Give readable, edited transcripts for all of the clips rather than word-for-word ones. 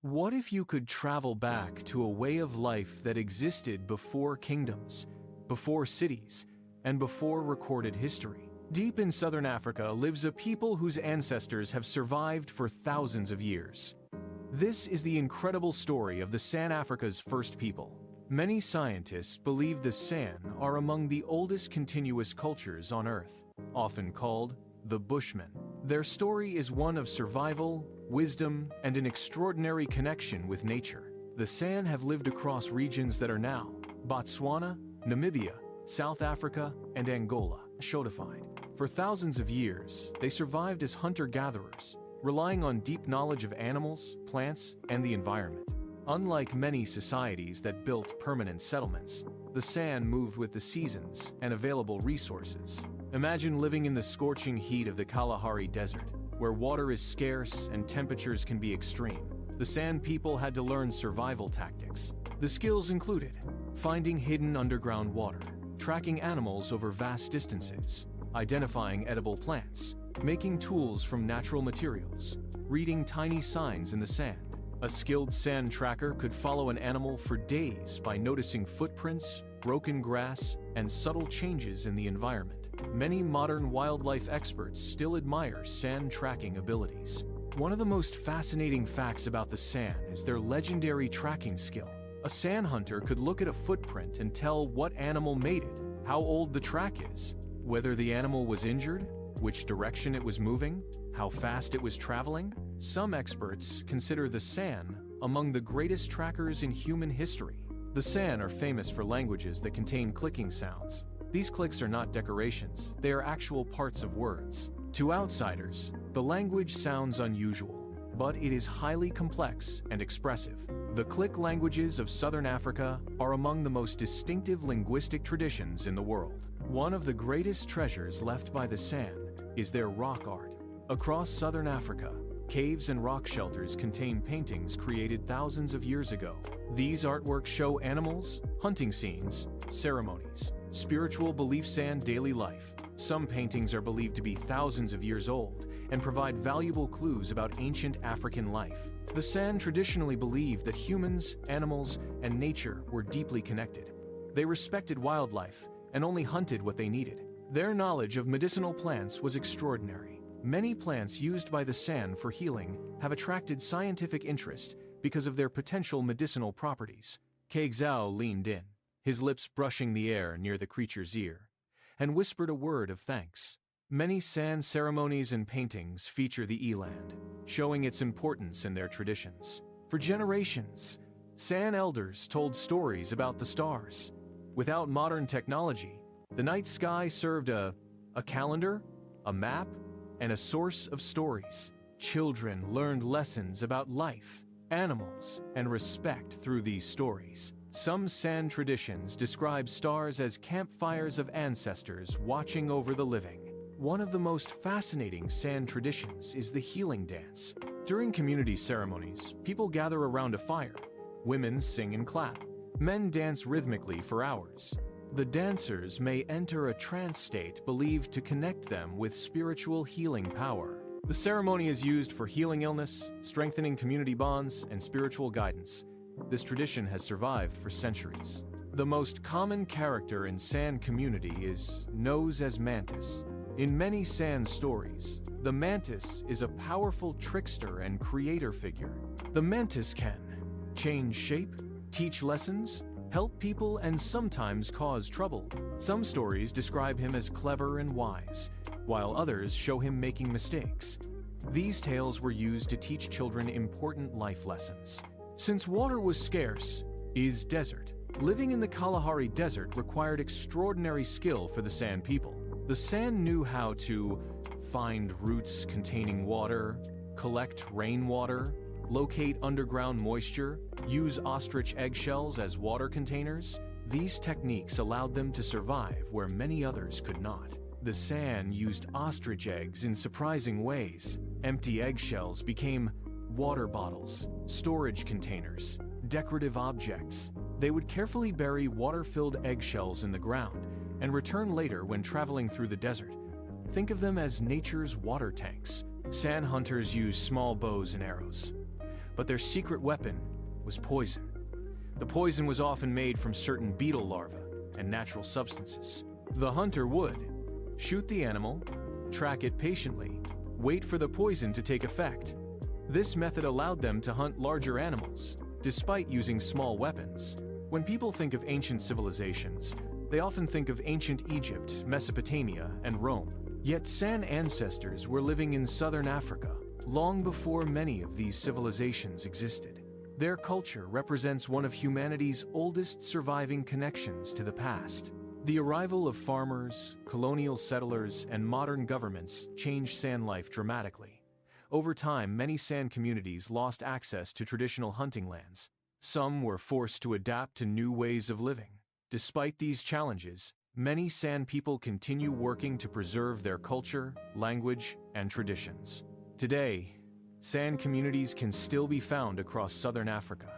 What if you could travel back to a way of life that existed before kingdoms, before cities, and before recorded history? Deep in southern Africa lives a people whose ancestors have survived for thousands of years. This is the incredible story of the San Africa's first people. Many scientists believe the San are among the oldest continuous cultures on Earth, often called the Bushmen. Their story is one of survival, wisdom, and an extraordinary connection with nature. The San have lived across regions that are now Botswana, Namibia, South Africa, and Angola, codified. For thousands of years, they survived as hunter-gatherers, relying on deep knowledge of animals, plants, and the environment. Unlike many societies that built permanent settlements, the San moved with the seasons and available resources. Imagine living in the scorching heat of the Kalahari Desert, where water is scarce and temperatures can be extreme. The San people had to learn survival tactics. The skills included finding hidden underground water, tracking animals over vast distances, identifying edible plants, making tools from natural materials, reading tiny signs in the sand. A skilled sand tracker could follow an animal for days by noticing footprints, broken grass, and subtle changes in the environment. Many modern wildlife experts still admire sand tracking abilities. One of the most fascinating facts about the San is their legendary tracking skill. A sand hunter could look at a footprint and tell what animal made it, how old the track is, whether the animal was injured, which direction it was moving, how fast it was traveling. Some experts consider the San among the greatest trackers in human history. The San are famous for languages that contain clicking sounds. These clicks are not decorations, they are actual parts of words. To outsiders, the language sounds unusual, but it is highly complex and expressive. The click languages of southern Africa are among the most distinctive linguistic traditions in the world. One of the greatest treasures left by the San is their rock art. Across southern Africa, caves and rock shelters contain paintings created thousands of years ago. These artworks show animals, hunting scenes, ceremonies, spiritual beliefs, and daily life. Some paintings are believed to be thousands of years old and provide valuable clues about ancient African life. The San traditionally believed that humans, animals, and nature were deeply connected. They respected wildlife and only hunted what they needed. Their knowledge of medicinal plants was extraordinary. Many plants used by the San for healing have attracted scientific interest because of their potential medicinal properties. Kagzao leaned in, his lips brushing the air near the creature's ear, and whispered a word of thanks. Many San ceremonies and paintings feature the eland, showing its importance in their traditions. For generations, San elders told stories about the stars. Without modern technology, the night sky served a calendar, a map, and a source of stories. Children learned lessons about life, animals, and respect through these stories. Some San traditions describe stars as campfires of ancestors watching over the living. One of the most fascinating San traditions is the healing dance. During community ceremonies, people gather around a fire. Women sing and clap. Men dance rhythmically for hours. The dancers may enter a trance state believed to connect them with spiritual healing power. The ceremony is used for healing illness, strengthening community bonds, and spiritual guidance. This tradition has survived for centuries. The most common character in San community is known as Mantis. In many San stories, the Mantis is a powerful trickster and creator figure. The Mantis can change shape, teach lessons, help people, and sometimes cause trouble. Some stories describe him as clever and wise, while others show him making mistakes. These tales were used to teach children important life lessons. Since water was scarce, is desert. Living in the Kalahari Desert required extraordinary skill for the San people. The San knew how to find roots containing water, collect rainwater, locate underground moisture, use ostrich eggshells as water containers. These techniques allowed them to survive where many others could not. The San used ostrich eggs in surprising ways. Empty eggshells became water bottles, storage containers, decorative objects. They would carefully bury water-filled eggshells in the ground and return later when traveling through the desert. Think of them as nature's water tanks. San hunters use small bows and arrows. but their secret weapon was poison. The poison was often made from certain beetle larvae and natural substances. The hunter would shoot the animal, track it patiently, wait for the poison to take effect. This method allowed them to hunt larger animals, despite using small weapons. When people think of ancient civilizations, they often think of ancient Egypt, Mesopotamia, and Rome. Yet San ancestors were living in southern Africa long before many of these civilizations existed. Their culture represents one of humanity's oldest surviving connections to the past. The arrival of farmers, colonial settlers, and modern governments changed San life dramatically. Over time, many San communities lost access to traditional hunting lands. Some were forced to adapt to new ways of living. Despite these challenges, many San people continue working to preserve their culture, language, and traditions. Today, San communities can still be found across southern Africa.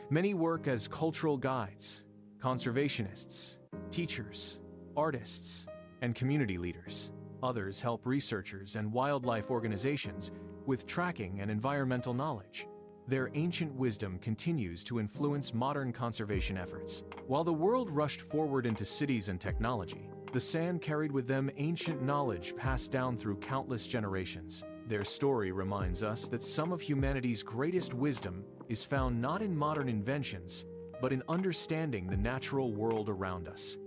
Many work as cultural guides, conservationists, teachers, artists, and community leaders. Others help researchers and wildlife organizations with tracking and environmental knowledge. Their ancient wisdom continues to influence modern conservation efforts. While the world rushed forward into cities and technology, the San carried with them ancient knowledge passed down through countless generations. Their story reminds us that some of humanity's greatest wisdom is found not in modern inventions, but in understanding the natural world around us.